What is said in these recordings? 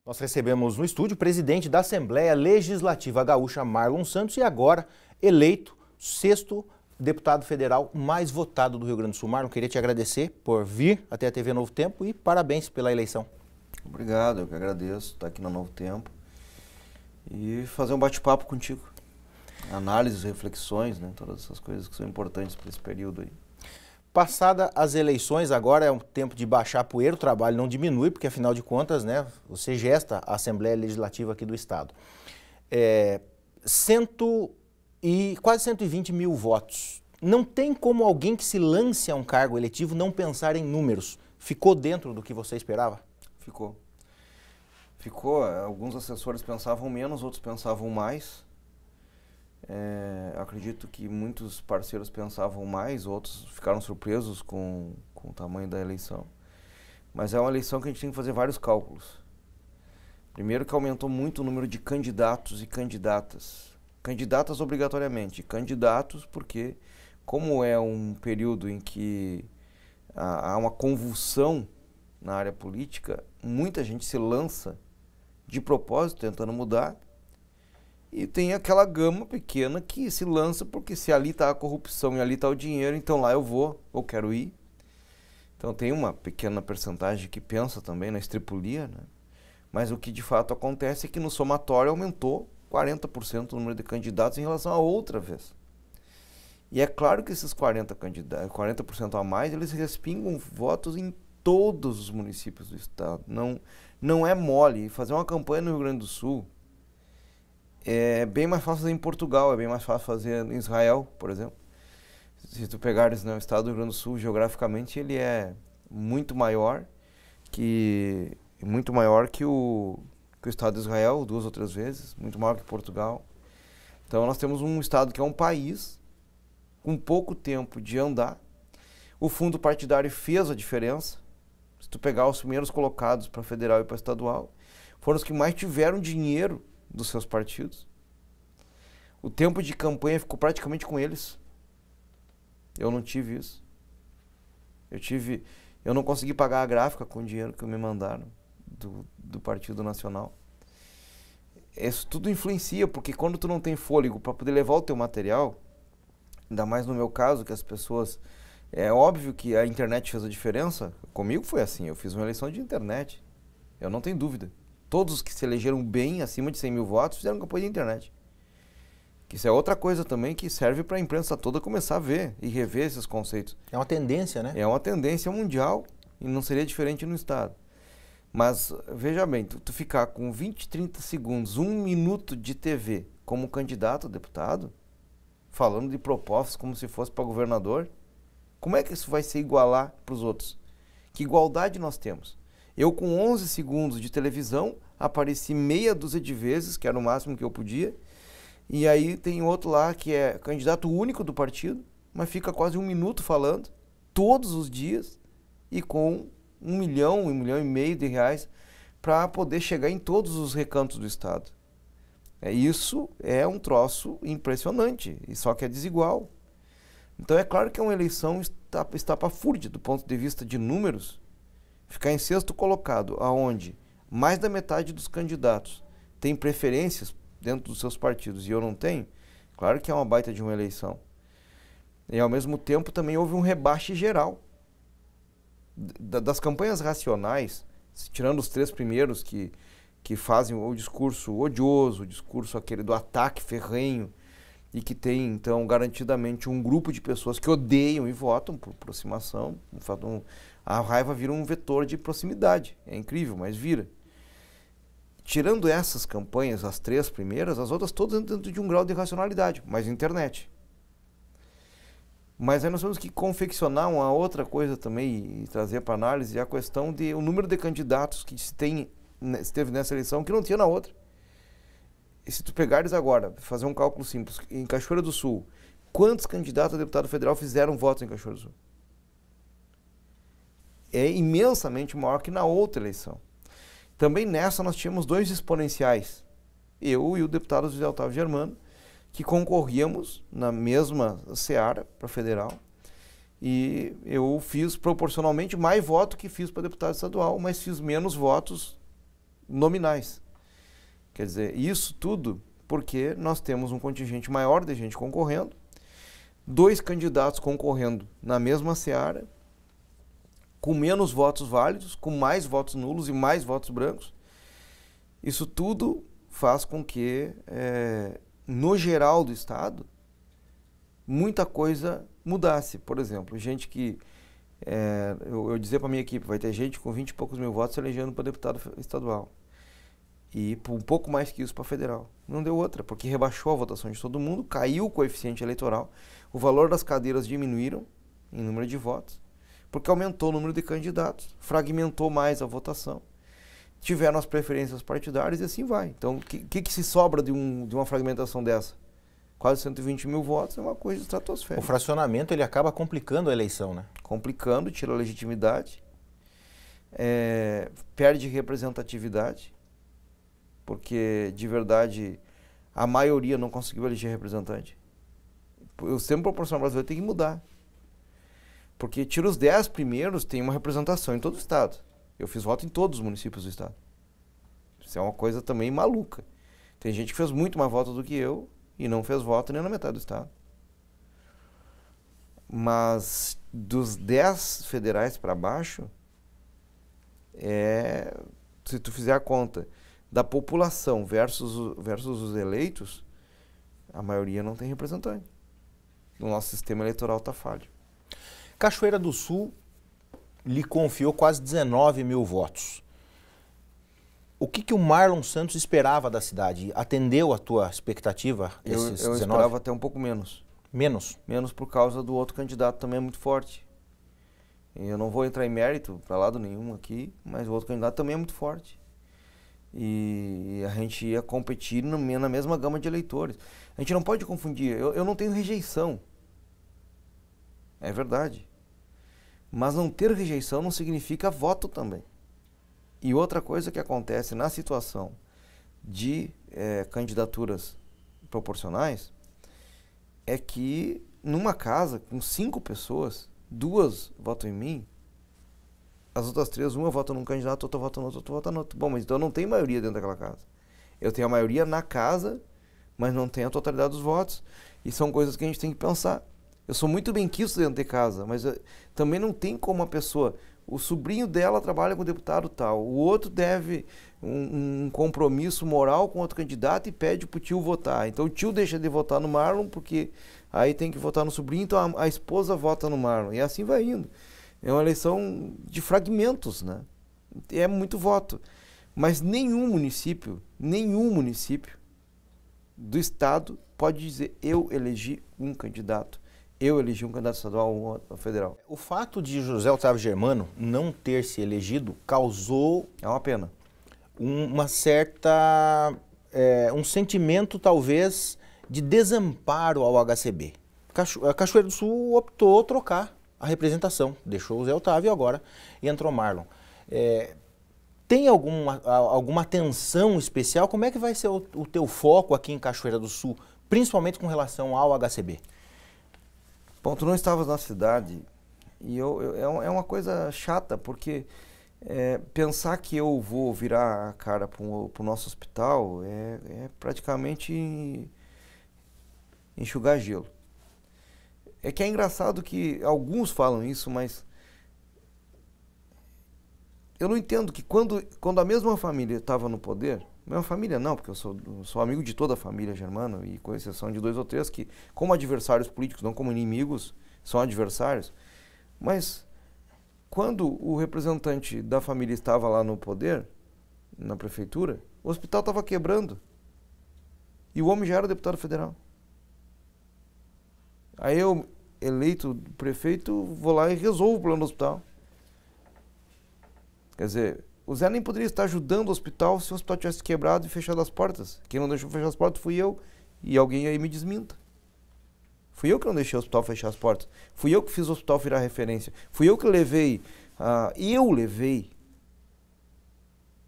Nós recebemos no estúdio o presidente da Assembleia Legislativa Gaúcha, Marlon Santos, e agora eleito sexto deputado federal mais votado do Rio Grande do Sul. Marlon, queria te agradecer por vir até a TV Novo Tempo e parabéns pela eleição. Obrigado, eu que agradeço estar aqui no Novo Tempo e fazer um bate-papo contigo. Análises, reflexões, né, todas essas coisas que são importantes para esse período aí. Passada as eleições, agora é um tempo de baixar a poeira, o trabalho não diminui, porque afinal de contas, né, você gesta a Assembleia Legislativa aqui do Estado. Quase 120 mil votos. Não tem como alguém que se lance a um cargo eletivo não pensar em números. Ficou dentro do que você esperava? Ficou. Alguns assessores pensavam menos, outros pensavam mais. Acredito que muitos parceiros pensavam mais, outros ficaram surpresos com o tamanho da eleição. Mas é uma eleição que a gente tem que fazer vários cálculos. Primeiro que aumentou muito o número de candidatos e candidatas. Candidatas obrigatoriamente, candidatos porque, como é um período em que há uma convulsão na área política, muita gente se lança de propósito tentando mudar. E tem aquela gama pequena que se lança porque se ali está a corrupção e ali está o dinheiro, então lá eu vou, ou quero ir. Então tem uma pequena percentagem que pensa também na estripulia, né? Mas o que de fato acontece é que no somatório aumentou 40% o número de candidatos em relação à outra vez. E é claro que esses 40% a mais, eles respingam votos em todos os municípios do estado. Não é mole. Fazer uma campanha no Rio Grande do Sul é bem mais fácil fazer em Portugal, é bem mais fácil fazer em Israel, por exemplo. Se tu pegares, né, o estado do Rio Grande do Sul, geograficamente, ele é muito maior que o estado de Israel, 2 ou 3 vezes, muito maior que Portugal. Então nós temos um estado que é um país com pouco tempo de andar. O fundo partidário fez a diferença. Se tu pegar os primeiros colocados para federal e para estadual, foram os que mais tiveram dinheiro dos seus partidos. O tempo de campanha ficou praticamente com eles. Eu não tive isso. Eu não consegui pagar a gráfica com o dinheiro que me mandaram do Partido Nacional. Isso tudo influencia, porque quando tu não tem fôlego para poder levar o teu material, ainda mais no meu caso, que as pessoas... É óbvio que a internet fez a diferença. Comigo foi assim, eu fiz uma eleição de internet. Eu não tenho dúvida. Todos os que se elegeram bem, acima de 100 mil votos, fizeram campanha de internet. Que isso é outra coisa também que serve para a imprensa toda começar a ver e rever esses conceitos. É uma tendência, né? É uma tendência mundial e não seria diferente no estado. Mas, veja bem, tu ficar com 20, 30 segundos, 1 minuto de TV como candidato a deputado, falando de propostas como se fosse para governador, como é que isso vai se igualar para os outros? Que igualdade nós temos? Eu, com 11 segundos de televisão, apareci meia dúzia de vezes, que era o máximo que eu podia, e aí tem outro lá que é candidato único do partido, mas fica quase 1 minuto falando, todos os dias, e com 1 milhão, 1,5 milhão de reais, para poder chegar em todos os recantos do estado. Isso é um troço impressionante, e só que é desigual. Então é claro que é uma eleição estapafúrdia do ponto de vista de números. Ficar em sexto colocado, aonde mais da metade dos candidatos tem preferências dentro dos seus partidos e eu não tenho, claro que é uma baita de uma eleição. E ao mesmo tempo também houve um rebaixe geral. Das campanhas racionais, tirando os 3 primeiros que fazem o discurso odioso, o discurso aquele do ataque ferrenho, e que tem, então, garantidamente um grupo de pessoas que odeiam e votam por aproximação. A raiva vira um vetor de proximidade. É incrível, mas vira. Tirando essas campanhas, as 3 primeiras, as outras todas dentro de um grau de racionalidade, mas internet. Mas aí nós temos que confeccionar uma outra coisa também e trazer para análise a questão de o número de candidatos que esteve nessa eleição que não tinha na outra. E se tu pegares agora, fazer um cálculo simples, em Cachoeira do Sul, quantos candidatos a deputado federal fizeram votos em Cachoeira do Sul? É imensamente maior que na outra eleição. Também nessa nós tínhamos 2 exponenciais, eu e o deputado José Otávio Germano, que concorríamos na mesma seara para federal, e eu fiz proporcionalmente mais voto que fiz para deputado estadual, mas fiz menos votos nominais. Quer dizer, isso tudo porque nós temos um contingente maior de gente concorrendo, 2 candidatos concorrendo na mesma seara, com menos votos válidos, com mais votos nulos e mais votos brancos. Isso tudo faz com que, no geral do Estado, muita coisa mudasse. Por exemplo, gente que... eu dizia para a minha equipe, vai ter gente com 20 e poucos mil votos se elegendo para deputado estadual. E um pouco mais que isso para federal. Não deu outra, porque rebaixou a votação de todo mundo, caiu o coeficiente eleitoral, o valor das cadeiras diminuíram em número de votos, porque aumentou o número de candidatos, fragmentou mais a votação, tiveram as preferências partidárias e assim vai. Então, o que se sobra de uma fragmentação dessa? Quase 120 mil votos é uma coisa estratosférica. O fracionamento ele acaba complicando a eleição, né? Complicando, tira a legitimidade, perde representatividade, porque, de verdade, a maioria não conseguiu eleger representante. O sistema proporcional brasileiro tem que mudar. Porque tira os 10 primeiros, tem uma representação em todo o Estado. Eu fiz voto em todos os municípios do Estado. Isso é uma coisa também maluca. Tem gente que fez muito mais voto do que eu e não fez voto nem na metade do Estado. Mas dos 10 federais para baixo, se tu fizer a conta da população versus os eleitos, a maioria não tem representante. O nosso sistema eleitoral está falho. Cachoeira do Sul lhe confiou quase 19 mil votos. O que o Marlon Santos esperava da cidade? Atendeu a tua expectativa, esses 19? Eu esperava até um pouco menos. Menos? Menos por causa do outro candidato também é muito forte. Eu não vou entrar em mérito para lado nenhum aqui, mas o outro candidato também é muito forte. E a gente ia competir na mesma gama de eleitores. A gente não pode confundir. Eu não tenho rejeição. É verdade. Mas não ter rejeição não significa voto também. E outra coisa que acontece na situação de candidaturas proporcionais é que numa casa com 5 pessoas, 2 votam em mim, as outras 3, uma vota num candidato, outra vota no outro, outra vota no outro. Bom, mas então eu não tenho maioria dentro daquela casa. Eu tenho a maioria na casa, mas não tenho a totalidade dos votos. E são coisas que a gente tem que pensar. Eu sou muito bem quisto dentro de casa, mas também não tem como a pessoa... O sobrinho dela trabalha com o deputado tal, o outro deve um compromisso moral com outro candidato e pede pro tio votar. Então o tio deixa de votar no Marlon, porque aí tem que votar no sobrinho, então a esposa vota no Marlon. E assim vai indo. É uma eleição de fragmentos, né? É muito voto. Mas nenhum município do Estado pode dizer eu elegi um candidato. Eu elegi um candidato estadual ou federal. O fato de José Otávio Germano não ter se elegido causou... É uma pena. Uma certa... um sentimento, talvez, de desamparo ao HCB. A Cachoeira do Sul optou trocar a representação. Deixou o Zé Otávio agora e entrou Marlon. Tem alguma atenção especial? Como é que vai ser o teu foco aqui em Cachoeira do Sul, principalmente com relação ao HCB? Bom, tu não estavas na cidade e é uma coisa chata, porque pensar que eu vou virar a cara para o nosso hospital é praticamente enxugar gelo. É que é engraçado que alguns falam isso, mas eu não entendo que quando a mesma família estava no poder, mesma família não, porque eu sou amigo de toda a família Germano, e com exceção de 2 ou 3 que, como adversários políticos, não como inimigos, são adversários, mas quando o representante da família estava lá no poder, na prefeitura, o hospital estava quebrando, e o homem já era deputado federal. Aí eu, eleito prefeito, vou lá e resolvo o problema do hospital. Quer dizer, o Zé nem poderia estar ajudando o hospital se o hospital tivesse quebrado e fechado as portas. Quem não deixou fechar as portas fui eu. E alguém aí me desminta. Fui eu que não deixei o hospital fechar as portas. Fui eu que fiz o hospital virar referência. Fui eu que levei,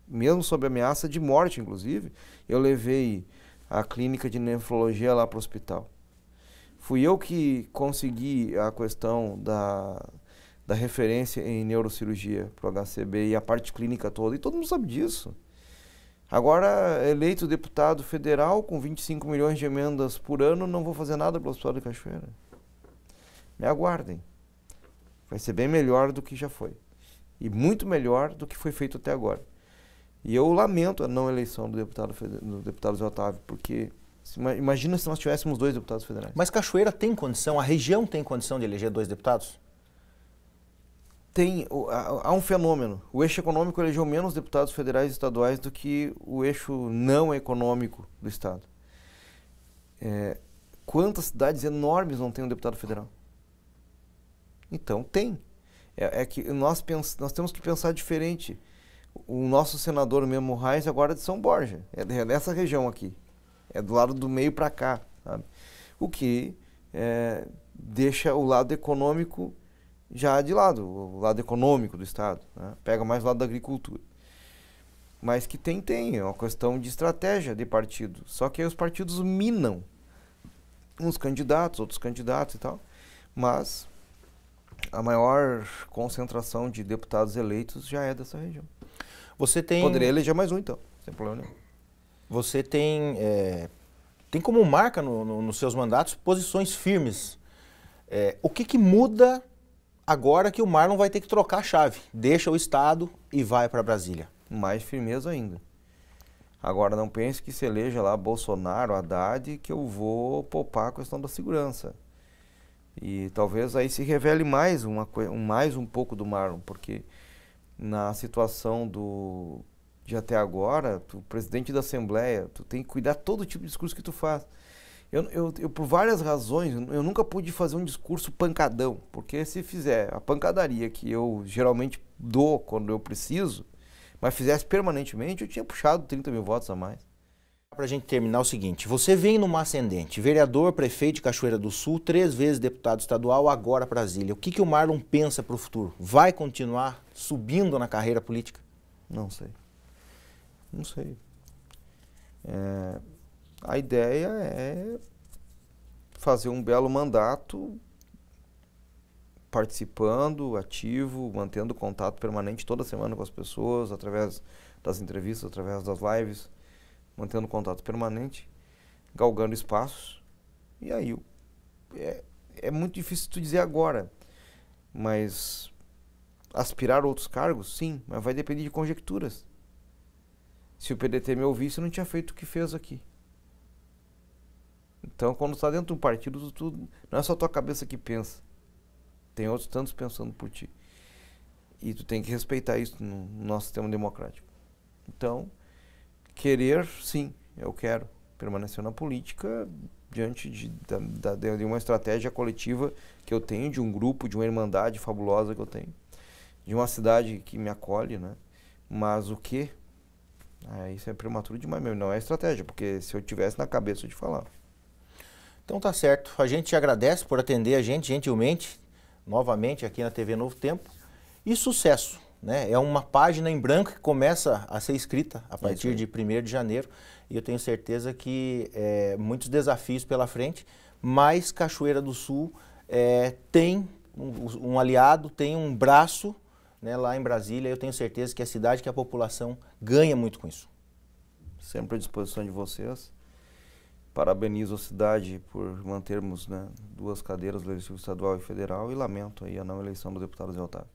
mesmo sob ameaça de morte, inclusive, eu levei a clínica de nefrologia lá para o hospital. Fui eu que consegui a questão da referência em neurocirurgia para o HCB e a parte clínica toda. E todo mundo sabe disso. Agora, eleito deputado federal com 25 milhões de emendas por ano, não vou fazer nada pelo Hospital de Cachoeira. Me aguardem. Vai ser bem melhor do que já foi. E muito melhor do que foi feito até agora. E eu lamento a não eleição do deputado Zé Otávio, porque imagina se nós tivéssemos 2 deputados federais. Mas Cachoeira tem condição, a região tem condição de eleger 2 deputados? Há um fenômeno. O eixo econômico elegeu menos deputados federais e estaduais do que o eixo não econômico do estado. Quantas cidades enormes não tem um deputado federal? Então, tem. É que nós temos que pensar diferente. O nosso senador Memo Reis agora é de São Borja, é dessa região aqui. É do lado do meio para cá, sabe? O que deixa o lado econômico já de lado, o lado econômico do estado, né? Pega mais o lado da agricultura. Mas que é uma questão de estratégia de partido. Só que aí os partidos minam uns candidatos, outros candidatos e tal. Mas a maior concentração de deputados eleitos já é dessa região. Você tem... Poderia eleger mais um, então, sem problema nenhum. Você tem como marca nos seus mandatos posições firmes. O que muda agora que o Marlon vai ter que trocar a chave? Deixa o estado e vai para Brasília. Mais firmeza ainda. Agora, não pense que se eleja lá Bolsonaro, Haddad, que eu vou poupar a questão da segurança. E talvez aí se revele mais um pouco do Marlon, porque na situação de até agora, o presidente da Assembleia, tu tem que cuidar todo tipo de discurso que tu faz. Eu por várias razões, eu nunca pude fazer um discurso pancadão, porque se fizer a pancadaria que eu geralmente dou quando eu preciso, mas fizesse permanentemente, eu tinha puxado 30 mil votos a mais. Para a gente terminar, o seguinte: você vem numa ascendente, vereador, prefeito de Cachoeira do Sul, 3 vezes deputado estadual, agora Brasília. O que o Marlon pensa para o futuro? Vai continuar subindo na carreira política? Não sei. Não sei. A ideia é fazer um belo mandato, participando, ativo, mantendo contato permanente toda semana com as pessoas, através das entrevistas, através das lives, mantendo contato permanente, galgando espaços. E aí, é muito difícil tu dizer agora, mas aspirar a outros cargos, sim, mas vai depender de conjecturas. Se o PDT me ouvisse, eu não tinha feito o que fez aqui. Então, quando tu está dentro de um partido, não é só a tua cabeça que pensa. Tem outros tantos pensando por ti. E tu tem que respeitar isso no nosso sistema democrático. Então, querer, sim, eu quero permanecer na política diante de uma estratégia coletiva que eu tenho, de um grupo, de uma irmandade fabulosa que eu tenho, de uma cidade que me acolhe, né? Mas o quê? Isso é prematuro demais mesmo, não é estratégia, porque se eu tivesse na cabeça eu te falava. Então tá certo, a gente te agradece por atender a gente gentilmente, novamente aqui na TV Novo Tempo, e sucesso, né? É uma página em branco que começa a ser escrita a partir de 1º de janeiro, e eu tenho certeza que muitos desafios pela frente, mas Cachoeira do Sul tem um aliado, tem um braço, né, lá em Brasília. Eu tenho certeza que a cidade, que a população ganha muito com isso. Sempre à disposição de vocês. Parabenizo a cidade por mantermos, né, 2 cadeiras, legislativo estadual e federal, e lamento aí a não eleição do deputado Zé Otávio.